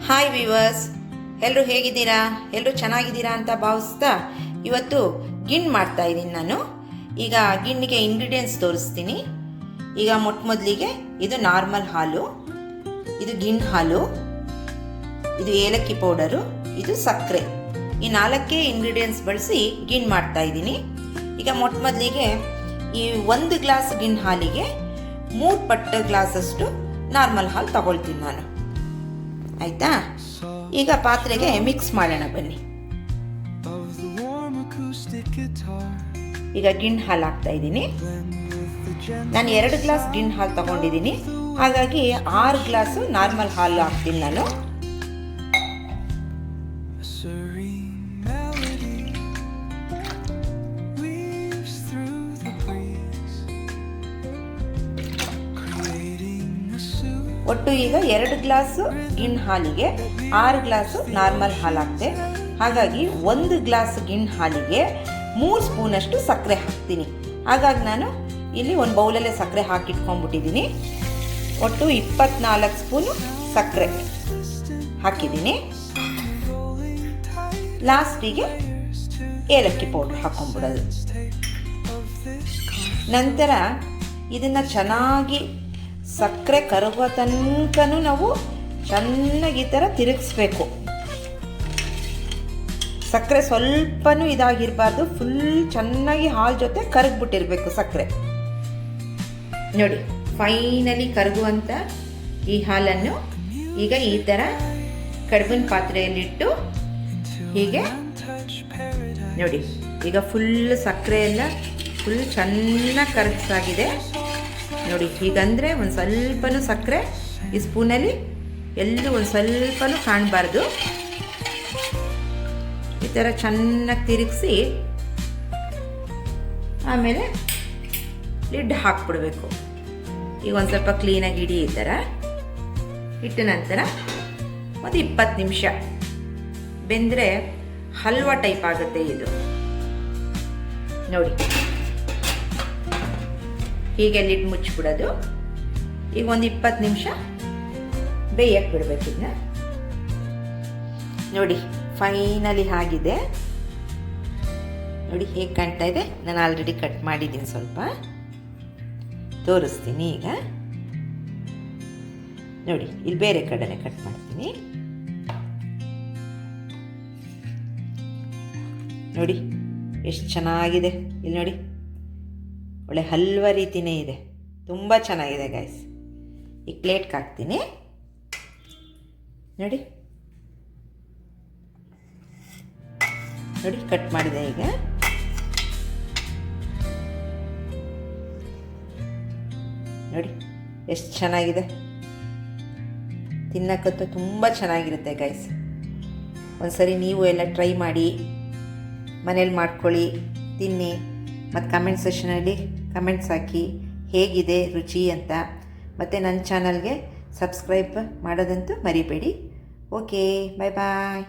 Hi viewers, ಎಲ್ಲರೂ ಹೇಗಿದ್ದೀರಾ? ಎಲ್ಲರೂ ಚೆನ್ನಾಗಿದ್ದೀರಾ ಅಂತ ಭಾವಿಸ್ತಾ ಇವತ್ತು ಗಿಣ್ಣು ಮಾಡ್ತಾ ಇದ್ದೀನಿ ನಾನು. ಈಗ ಗಿಣ್ಣಿಗೆ ಇಂಗ್ರೀಡಿಯೆಂಟ್ಸ್ ತೋರಿಸ್ತೀನಿ. ಈಗ ಮೊದಲಿಗೆ ಇದು ನಾರ್ಮಲ್ ಹಾಲು, ಇದು ಗಿಣ್ಣು ಹಾಲು, ಇದು ಏಲಕ್ಕಿ ಪೌಡರು, ಇದು ಸಕ್ಕರೆ. ಈ 4 ಇಂಗ್ರೀಡಿಯೆಂಟ್ಸ್ ಬಳಸಿ ಗಿಣ್ಣು ಮಾಡ್ತಾ ಇದ್ದೀನಿ. ಈಗ ಮೊದಲಿಗೆ ಈ 1 ಗ್ಲಾಸ್ ಗಿಣ್ಣು ಹಾಲಿಗೆ 3 ಪಟ್ಟು ಗ್ಲಾಸಷ್ಟು ನಾರ್ಮಲ್ ಹಾಲು ತಗೊಳ್ತೀನಿ ನಾನು. ಆಯಿತಾ? ಈಗ ಪಾತ್ರೆಗೆ ಮಿಕ್ಸ್ ಮಾಡೋಣ ಬನ್ನಿ. ಈಗ ಗಿಣ್ಣು ಹಾಲು ಹಾಕ್ತಾ ಇದ್ದೀನಿ. ನಾನು 2 ಗ್ಲಾಸ್ ಗಿಣ್ಣು ಹಾಲು ತಗೊಂಡಿದ್ದೀನಿ, ಹಾಗಾಗಿ 6 ಗ್ಲಾಸು ನಾರ್ಮಲ್ ಹಾಲು ಹಾಕ್ತೀನಿ ನಾನು. ಒಟ್ಟು ಈಗ 2 ಗ್ಲಾಸು ಗಿಣ್ಣು ಹಾಲಿಗೆ 6 ಗ್ಲಾಸು ನಾರ್ಮಲ್ ಹಾಲು ಹಾಕ್ತೆ. ಹಾಗಾಗಿ 1 ಗ್ಲಾಸ್ ಗಿಣ್ಣು ಹಾಲಿಗೆ 3 ಸ್ಪೂನಷ್ಟು ಸಕ್ಕರೆ ಹಾಕ್ತೀನಿ. ಹಾಗಾಗಿ ನಾನು ಇಲ್ಲಿ ಒಂದು ಬೌಲಲ್ಲೇ ಸಕ್ಕರೆ ಹಾಕಿಟ್ಕೊಂಡ್ಬಿಟ್ಟಿದ್ದೀನಿ. ಒಟ್ಟು 24 ಸ್ಪೂನು ಸಕ್ಕರೆ ಹಾಕಿದ್ದೀನಿ. ಲಾಸ್ಟಿಗೆ ಏಲಕ್ಕಿ ಪೌಡ್ರ್ ಹಾಕ್ಕೊಂಡ್ಬಿಡೋದು. ನಂತರ ಇದನ್ನು ಚೆನ್ನಾಗಿ ಸಕ್ಕರೆ ಕರಗುವ ತನಕನೂ ನಾವು ಚೆನ್ನಾಗಿ ಈ ಥರ ತಿರುಗಿಸ್ಬೇಕು. ಸಕ್ಕರೆ ಸ್ವಲ್ಪನೂ ಇದಾಗಿರಬಾರ್ದು, ಫುಲ್ ಚೆನ್ನಾಗಿ ಹಾಲು ಜೊತೆ ಕರಗ್ಬಿಟ್ಟಿರಬೇಕು ಸಕ್ಕರೆ. ನೋಡಿ, ಫೈನಲಿ ಕರಗುವಂಥ ಈ ಹಾಲನ್ನು ಈಗ ಈ ಥರ ಕಡುಬಿನ ಪಾತ್ರೆಯಲ್ಲಿಟ್ಟು ಹೀಗೆ ನೋಡಿ, ಈಗ ಫುಲ್ ಸಕ್ಕರೆ ಎಲ್ಲ ಫುಲ್ ಚೆನ್ನಾಗಿ ಕರಗಿಸಾಗಿದೆ ನೋಡಿ. ಹೀಗಂದರೆ ಒಂದು ಸ್ವಲ್ಪನೂ ಸಕ್ಕರೆ ಈ ಸ್ಪೂನಲ್ಲಿ ಎಲ್ಲೂ ಒಂದು ಸ್ವಲ್ಪನೂ ಕಾಣಬಾರ್ದು. ಈ ಥರ ಚೆನ್ನಾಗಿ ತಿರುಗಿಸಿ ಆಮೇಲೆ ಲಿಡ್ ಹಾಕ್ಬಿಡ್ಬೇಕು. ಈಗ ಒಂದು ಸ್ವಲ್ಪ ಕ್ಲೀನಾಗಿ ಇಡಿ ಈ ಥರ ಇಟ್ಟ ನಂತರ ಒಂದು 20 ನಿಮಿಷ ಬೆಂದರೆ ಹಲ್ವಾ ಟೈಪ್ ಆಗುತ್ತೆ ಇದು ನೋಡಿ. ಹೀಗೆ ಲಿಡ್ ಮುಚ್ಚಿಬಿಡೋದು. ಈಗ ಒಂದು 20 ನಿಮಿಷ ಬೇಯಕ್ಕೆ ಬಿಡಬೇಕು ಇದನ್ನ. ನೋಡಿ, ಫೈನಲಿ ಆಗಿದೆ ನೋಡಿ, ಹೇಗೆ ಕಾಣ್ತಾ ಇದೆ. ನಾನು ಆಲ್ರೆಡಿ ಕಟ್ ಮಾಡಿದ್ದೀನಿ, ಸ್ವಲ್ಪ ತೋರಿಸ್ತೀನಿ. ಈಗ ನೋಡಿ, ಇಲ್ಲಿ ಬೇರೆ ಕಡೆನೇ ಕಟ್ ಮಾಡ್ತೀನಿ ನೋಡಿ, ಎಷ್ಟು ಚೆನ್ನಾಗಿದೆ. ಇಲ್ಲಿ ನೋಡಿ, ಒಳ್ಳೆ ಹಲ್ವಾ ರೀತಿಯೇ ಇದೆ, ತುಂಬ ಚೆನ್ನಾಗಿದೆ ಗೈಸ್. ಈಗ ಪ್ಲೇಟ್ಗೆ ಹಾಕ್ತೀನಿ ನೋಡಿ. ನೋಡಿ, ಕಟ್ ಮಾಡಿದೆ. ಈಗ ನೋಡಿ ಎಷ್ಟು ಚೆನ್ನಾಗಿದೆ. ತಿನ್ನಕ್ಕಂತೂ ತುಂಬ ಚೆನ್ನಾಗಿರುತ್ತೆ ಗೈಸ್. ಒಂದ್ಸರಿ ನೀವು ಎಲ್ಲ ಟ್ರೈ ಮಾಡಿ, ಮನೇಲಿ ಮಾಡ್ಕೊಳ್ಳಿ, ತಿನ್ನಿ. ಮತ್ತು ಕಮೆಂಟ್ ಸೆಷನಲ್ಲಿ ಕಮೆಂಟ್ಸ್ ಹಾಕಿ ಹೇಗಿದೆ ರುಚಿ ಅಂತ. ಮತ್ತು ನನ್ನ ಚಾನಲ್ಗೆ ಸಬ್ಸ್ಕ್ರೈಬ್ ಮಾಡೋದಂತೂ ಮರಿಬೇಡಿ. ಓಕೆ, ಬಾಯ್ ಬಾಯ್.